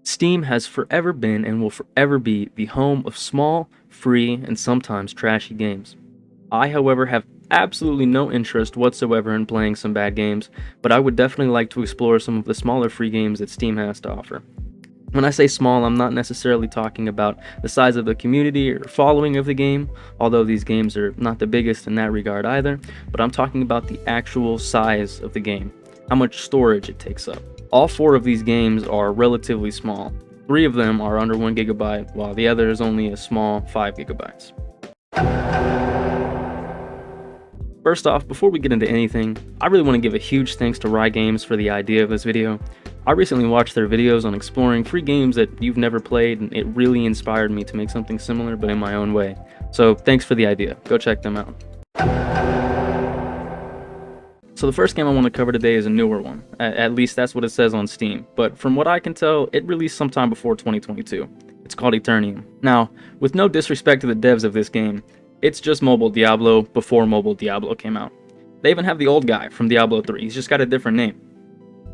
Steam has forever been and will forever be the home of small, free, and sometimes trashy games. I, however, have absolutely no interest whatsoever in playing some bad games, but I would definitely like to explore some of the smaller free games that Steam has to offer. When I say small, I'm not necessarily talking about the size of the community or following of the game, although these games are not the biggest in that regard either, but I'm talking about the actual size of the game, how much storage it takes up. All four of these games are relatively small. 3 of them are under 1 gigabyte, while the other is only a small 5 gigabytes. First off, before we get into anything, I really want to give a huge thanks to Rye Games for the idea of this video. I recently watched their videos on exploring free games that you've never played, and it really inspired me to make something similar but in my own way. So thanks for the idea. Go check them out. So the first game I want to cover today is a newer one. At least that's what it says on Steam. But from what I can tell, it released sometime before 2022. It's called Eternium. Now, with no disrespect to the devs of this game, it's just mobile Diablo before mobile Diablo came out. They even have the old guy from Diablo 3, he's just got a different name.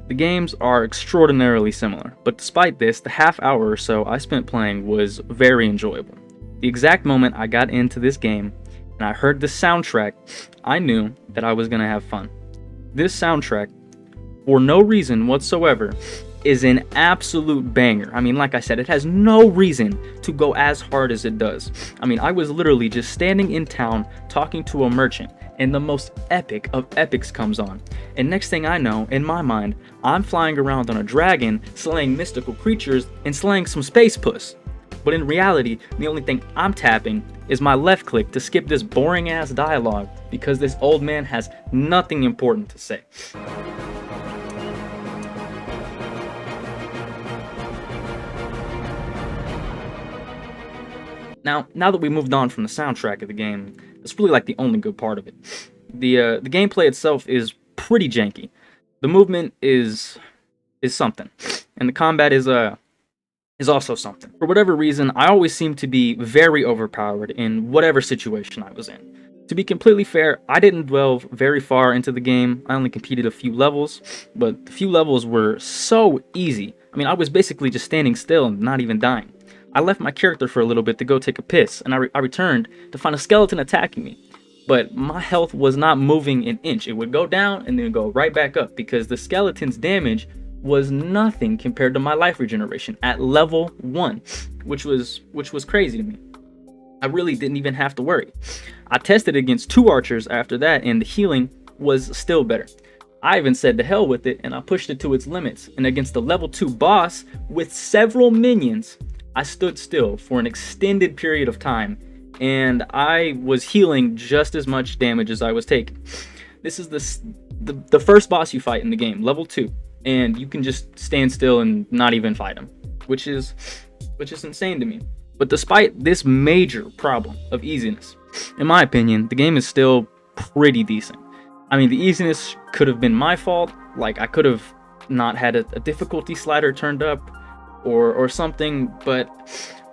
The games are extraordinarily similar, but despite this, the half hour or so I spent playing was very enjoyable. The exact moment I got into this game and I heard the soundtrack, I knew that I was going to have fun. This soundtrack, for no reason whatsoever, is an absolute banger. I mean, like I said, it has no reason to go as hard as it does. I mean, I was literally just standing in town talking to a merchant, and the most epic of epics comes on. And next thing I know, in my mind, I'm flying around on a dragon, slaying mystical creatures, and slaying some space puss. But in reality, the only thing I'm tapping is my left click to skip this boring ass dialogue because this old man has nothing important to say. Now that we moved on from the soundtrack of the game, it's really like the only good part of it. The gameplay itself is pretty janky. The movement is something, and the combat is also something. For whatever reason, I always seem to be very overpowered in whatever situation I was in. To be completely fair, I didn't delve very far into the game. I only competed a few levels, but the few levels were so easy. I mean, I was basically just standing still and not even dying. I left my character for a little bit to go take a piss, and I returned to find a skeleton attacking me. But my health was not moving an inch. It would go down and then go right back up because the skeleton's damage was nothing compared to my life regeneration at level 1, which was crazy to me. I really didn't even have to worry. I tested against 2 archers after that, and the healing was still better. I even said to hell with it, and I pushed it to its limits. And against the level 2 boss with several minions, I stood still for an extended period of time, and I was healing just as much damage as I was taking. This is the first boss you fight in the game, level 2, and you can just stand still and not even fight him, which is insane to me. But despite this major problem of easiness, in my opinion, the game is still pretty decent. I mean, the easiness could have been my fault, like I could have not had a difficulty slider turned up or something, but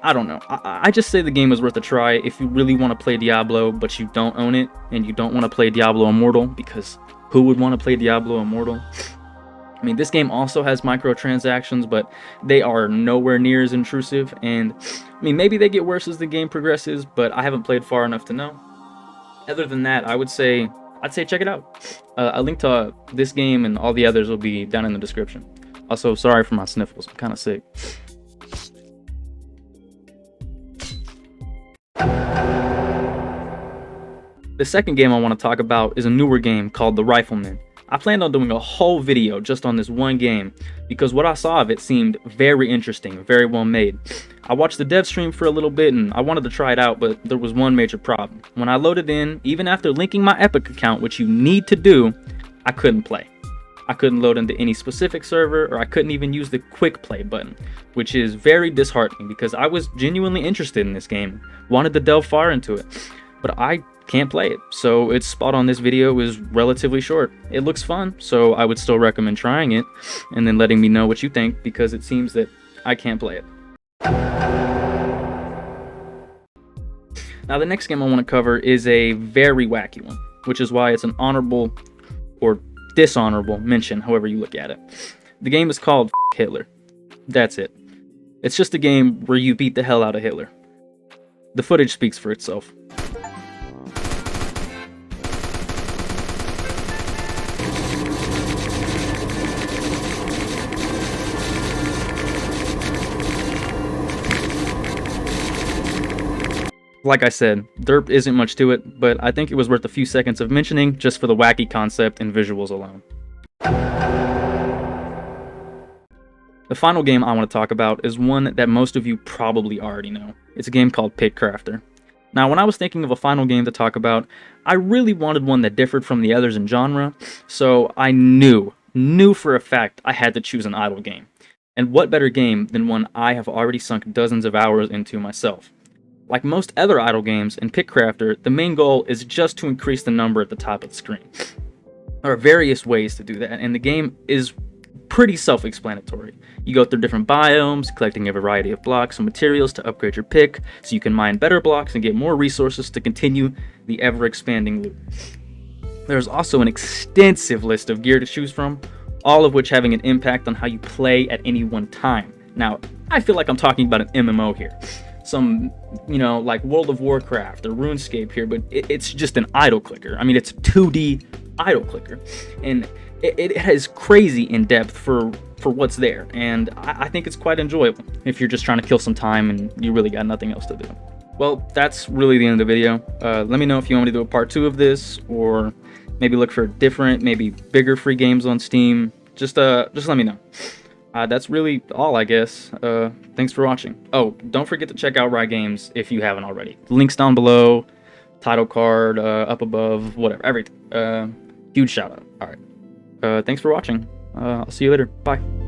I don't know. I just say the game is worth a try if you really want to play Diablo, but you don't own it, and you don't want to play Diablo Immortal, because who would want to play Diablo Immortal? I mean, this game also has microtransactions, but they are nowhere near as intrusive, and I mean, maybe they get worse as the game progresses, but I haven't played far enough to know. Other than that, I'd say check it out. A link to this game and all the others will be down in the description. Also, sorry for my sniffles, I'm kind of sick. The second game I want to talk about is a newer game called the Rifleman. I planned on doing a whole video just on this one game because what I saw of it seemed very interesting, very well made. I watched the dev stream for a little bit and I wanted to try it out, but there was one major problem. When I loaded in, even after linking my Epic account, which you need to do, I couldn't play. I couldn't load into any specific server, or I couldn't even use the quick play button, which is very disheartening because I was genuinely interested in this game, wanted to delve far into it, but I can't play it. So its spot on this video is relatively short. It looks fun, so I would still recommend trying it and then letting me know what you think, because it seems that I can't play it. Now the next game I want to cover is a very wacky one, which is why it's an honorable or dishonorable mention, however you look at it. The game is called Hitler. That's it. It's just a game where you beat the hell out of Hitler. The footage speaks for itself. Like I said, derp isn't much to it, but I think it was worth a few seconds of mentioning just for the wacky concept and visuals alone. The final game I want to talk about is one that most of you probably already know. It's a game called Pitcrafter. Now, when I was thinking of a final game to talk about, I really wanted one that differed from the others in genre, so I knew for a fact I had to choose an idle game. And what better game than one I have already sunk dozens of hours into myself. Like most other idle games in Pitcrafter, the main goal is just to increase the number at the top of the screen. There are various ways to do that, and the game is pretty self-explanatory. You go through different biomes, collecting a variety of blocks and materials to upgrade your pick, so you can mine better blocks and get more resources to continue the ever-expanding loop. There's also an extensive list of gear to choose from, all of which having an impact on how you play at any one time. Now, I feel like I'm talking about an MMO here. Some, like World of Warcraft or RuneScape here, but it's just an idle clicker. I mean, it's a 2D idle clicker, and it is crazy in depth for what's there, and I think it's quite enjoyable if you're just trying to kill some time and you really got nothing else to do. Well, that's really the end of the video. Let me know if you want me to do a part 2 of this, or maybe look for different, maybe bigger free games on Steam. Just let me know. That's really all, I guess. Thanks for watching. Oh, don't forget to check out Rye Games if you haven't already. Links down below, title card, up above, whatever, everything. Huge shout out. Alright. Thanks for watching. I'll see you later. Bye.